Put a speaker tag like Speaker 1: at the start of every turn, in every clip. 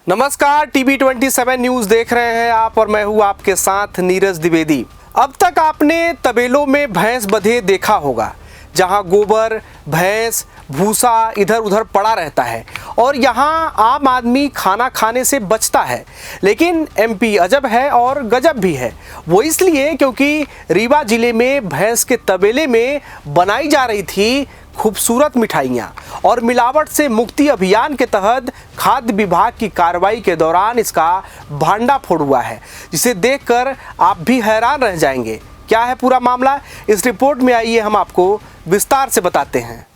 Speaker 1: नमस्कार, TV 27 news देख रहे हैं आप और मैं हूं आपके साथ नीरज द्विवेदी। अब तक आपने तबेलों में भैंस बंधे देखा होगा, जहां गोबर, भैंस, भूसा इधर उधर पड़ा रहता है और यहां आम आदमी खाना खाने से बचता है। लेकिन एमपी अजब है और गजब भी है। वो इसलिए क्योंकि रीवा जिले में भैंस के तबेले में बनाई जा रही थी खूबसूरत मिठाइयाँ और मिलावट से मुक्ति अभियान के तहत खाद्य विभाग की कार्रवाई के दौरान इसका भांडाफोड़ हुआ है, जिसे देखकर आप भी हैरान रह जाएंगे। क्या है पूरा मामला, इस रिपोर्ट में आइए हम आपको विस्तार से बताते हैं।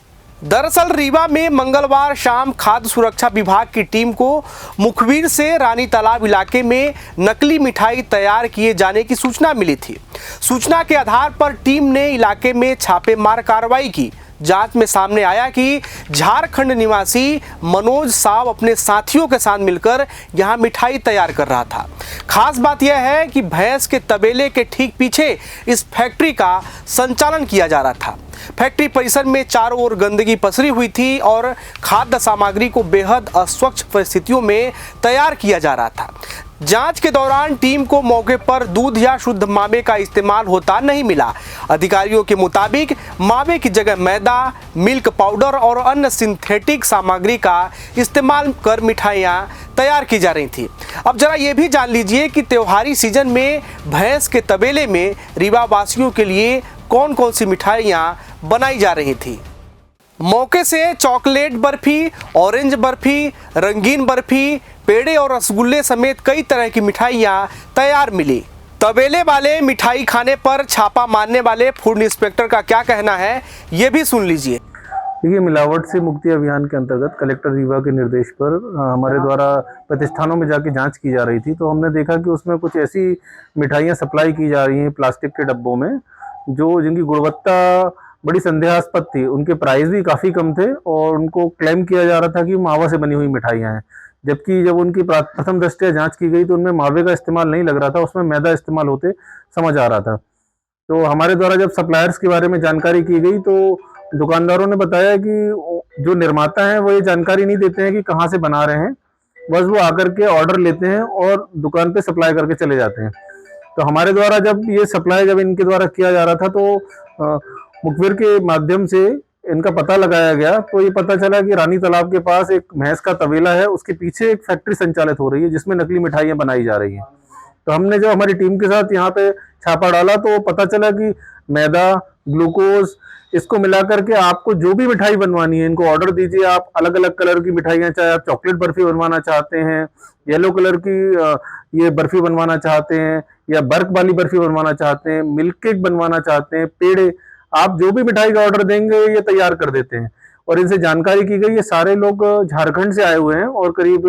Speaker 1: दरअसल रीवा में मंगलवार शाम खाद्य सुरक्षा विभाग की टीम को मुखबिर से रानी तालाब इलाके में नकली मिठाई तैयार किए जाने की सूचना मिली थी। सूचना के आधार पर टीम ने इलाके में छापेमार कार्रवाई की। जांच में सामने आया कि झारखंड निवासी मनोज साव अपने साथियों के साथ मिलकर यहां मिठाई तैयार कर रहा था। खास बात यह है कि भैंस के तबेले के ठीक पीछे इस फैक्ट्री का संचालन किया जा रहा था। फैक्ट्री परिसर में चारों ओर गंदगी पसरी हुई थी और खाद्य सामग्री को बेहद अस्वच्छ परिस्थितियों में तैयार किया जा रहा था। जांच के दौरान टीम को मौके पर दूध या शुद्ध मावे का इस्तेमाल होता नहीं मिला। अधिकारियों के मुताबिक मावे की जगह मैदा, मिल्क पाउडर और अन्य सिंथेटिक सामग्री का इस्तेमाल कर मिठाइयाँ तैयार की जा रही थी। अब जरा ये भी जान लीजिए कि त्योहारी सीजन में भैंस के तबेले में रीवा वासियों के लिए कौन कौन सी मिठाइयाँ बनाई जा रही थी। मौके से चॉकलेट बर्फी, ऑरेंज बर्फी, रंगीन बर्फी, पेड़े और रसगुल्ले समेत कई तरह की मिठाइयाँ तैयार मिली। तबेले वाले मिठाई खाने पर छापा मारने वाले फूड इंस्पेक्टर का क्या कहना है, ये भी सुन लीजिए।
Speaker 2: देखिए, मिलावट से मुक्ति अभियान के अंतर्गत कलेक्टर रीवा के निर्देश पर हमारे द्वारा प्रतिष्ठानों में जाके जांच की जा रही थी, तो हमने देखा कि उसमें कुछ ऐसी मिठाइयाँ सप्लाई की जा रही हैं प्लास्टिक के डब्बों में, जिनकी गुणवत्ता बड़ी संदेहास्पद थी। उनके प्राइस भी काफ़ी कम थे और उनको क्लेम किया जा रहा था कि मावा से बनी हुई मिठाइयाँ हैं, जबकि जब उनकी प्रथम दृष्टया जांच की गई तो उनमें मावे का इस्तेमाल नहीं लग रहा था, उसमें मैदा इस्तेमाल होते समझ आ रहा था। तो हमारे द्वारा जब सप्लायर्स के बारे में जानकारी की गई तो दुकानदारों ने बताया कि जो निर्माता हैं वो ये जानकारी नहीं देते हैं कि कहाँ से बना रहे हैं, बस वो आकर के ऑर्डर लेते हैं और दुकान पे सप्लाई करके चले जाते हैं। तो हमारे द्वारा जब ये सप्लाई इनके द्वारा किया जा रहा था तो मुखबिर के माध्यम से इनका पता लगाया गया, तो ये पता चला कि रानी तालाब के पास एक भैंस का तबेला है, उसके पीछे एक फैक्ट्री संचालित हो रही है जिसमें नकली मिठाइयाँ बनाई जा रही हैं। तो हमने जब हमारी टीम के साथ यहाँ पे छापा डाला तो पता चला कि मैदा, ग्लूकोज, इसको मिलाकर के आपको जो भी मिठाई बनवानी है इनको ऑर्डर दीजिए। आप अलग अलग कलर की मिठाइयाँ, चाहे आप चॉकलेट बर्फी बनवाना चाहते हैं, येलो कलर की ये बर्फी बनवाना चाहते हैं, या बर्क वाली बर्फी बनवाना चाहते हैं, मिल्क केक बनवाना चाहते हैं, पेड़े, आप जो भी मिठाई का ऑर्डर देंगे ये तैयार कर देते हैं। और इनसे जानकारी की गई ये सारे लोग झारखंड से आए हुए हैं और करीब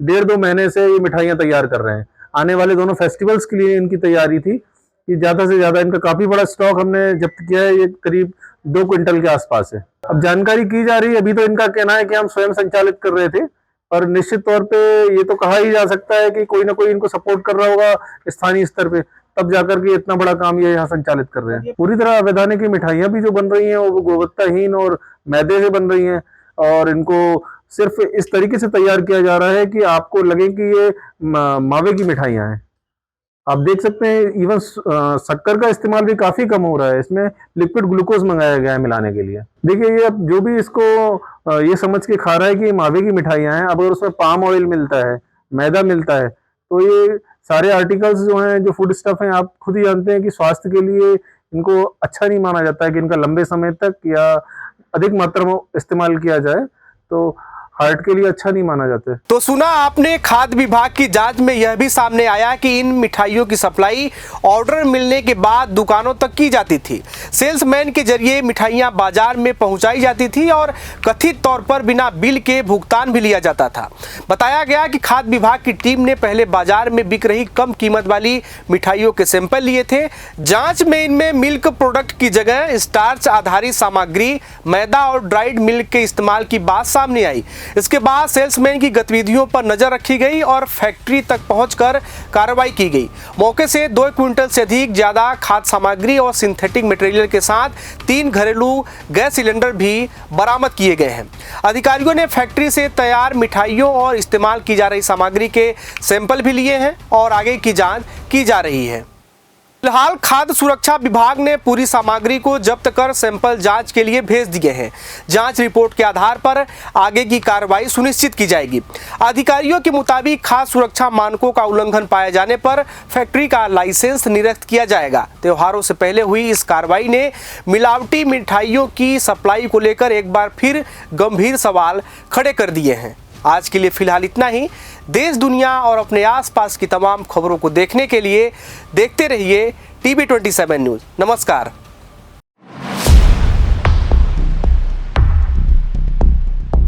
Speaker 2: 1.5-2 महीने से ये मिठाइयाँ तैयार कर रहे हैं। आने वाले दोनों फेस्टिवल्स के लिए इनकी तैयारी थी कि ज़्यादा से ज़्यादा इनका काफ़ी बड़ा स्टॉक हमने जब्त किया है, ये करीब 2 क्विंटल के आसपास है। अब जानकारी की जा रही है, अभी तो इनका कहना है कि हम स्वयं संचालित कर रहे थे, और निश्चित तौर पे ये तो कहा ही जा सकता है कि कोई ना कोई इनको सपोर्ट कर रहा होगा स्थानीय स्तर पे, तब जाकर के इतना बड़ा काम ये यहाँ संचालित कर रहे हैं। पूरी तरह अवैधानिक मिठाइयाँ भी जो बन रही हैं वो गुणवत्ताहीन और मैदे से बन रही हैं, और इनको सिर्फ इस तरीके से तैयार किया जा रहा है कि आपको लगे कि ये मावे की मिठाइयाँ हैं। आप देख सकते हैं इवन शक्कर का इस्तेमाल भी काफी कम हो रहा है, इसमें लिक्विड ग्लूकोज मंगाया गया है मिलाने के लिए। देखिए, ये अब जो भी इसको ये समझ के खा रहा है कि मावे की मिठाइयाँ हैं, अब अगर उसमें पाम ऑयल मिलता है, मैदा मिलता है, तो ये सारे आर्टिकल्स जो हैं, जो फूड स्टफ हैं, आप खुद ही जानते हैं कि स्वास्थ्य के लिए इनको अच्छा नहीं माना जाता है कि इनका लंबे समय तक या अधिक मात्रा में इस्तेमाल किया जाए, तो हार्ट के लिए अच्छा नहीं माना जाता है।
Speaker 1: तो सुना आपने, खाद्य विभाग की जांच में यह भी सामने आया कि इन मिठाइयों की सप्लाई ऑर्डर मिलने के बाद दुकानों तक की जाती थी। सेल्समैन के जरिए मिठाइयां बाजार में पहुंचाई जाती थी और कथित तौर पर बिना बिल के भुगतान भी लिया जाता था। बताया गया कि खाद्य विभाग की टीम ने पहले बाजार में बिक रही कम कीमत वाली मिठाइयों के सैंपल लिए थे। जाँच में इनमें मिल्क प्रोडक्ट की जगह स्टार्च आधारित सामग्री, मैदा और ड्राइड मिल्क के इस्तेमाल की बात सामने आई। इसके बाद सेल्समैन की गतिविधियों पर नजर रखी गई और फैक्ट्री तक पहुंचकर कार्रवाई की गई। मौके से 2 क्विंटल से अधिक ज्यादा खाद्य सामग्री और सिंथेटिक मटेरियल के साथ 3 घरेलू गैस सिलेंडर भी बरामद किए गए हैं। अधिकारियों ने फैक्ट्री से तैयार मिठाइयों और इस्तेमाल की जा रही सामग्री के सैंपल भी लिए हैं और आगे की जांच की जा रही है। फिलहाल खाद्य सुरक्षा विभाग ने पूरी सामग्री को जब्त कर सैंपल जांच के लिए भेज दिए हैं। जांच रिपोर्ट के आधार पर आगे की कार्रवाई सुनिश्चित की जाएगी। अधिकारियों के मुताबिक खाद्य सुरक्षा मानकों का उल्लंघन पाए जाने पर फैक्ट्री का लाइसेंस निरस्त किया जाएगा। त्योहारों से पहले हुई इस कार्रवाई ने मिलावटी मिठाइयों की सप्लाई को लेकर एक बार फिर गंभीर सवाल खड़े कर दिए हैं। आज के लिए फिलहाल इतना ही। देश दुनिया और अपने आसपास की तमाम खबरों को देखने के लिए देखते रहिए TV27 न्यूज़। नमस्कार।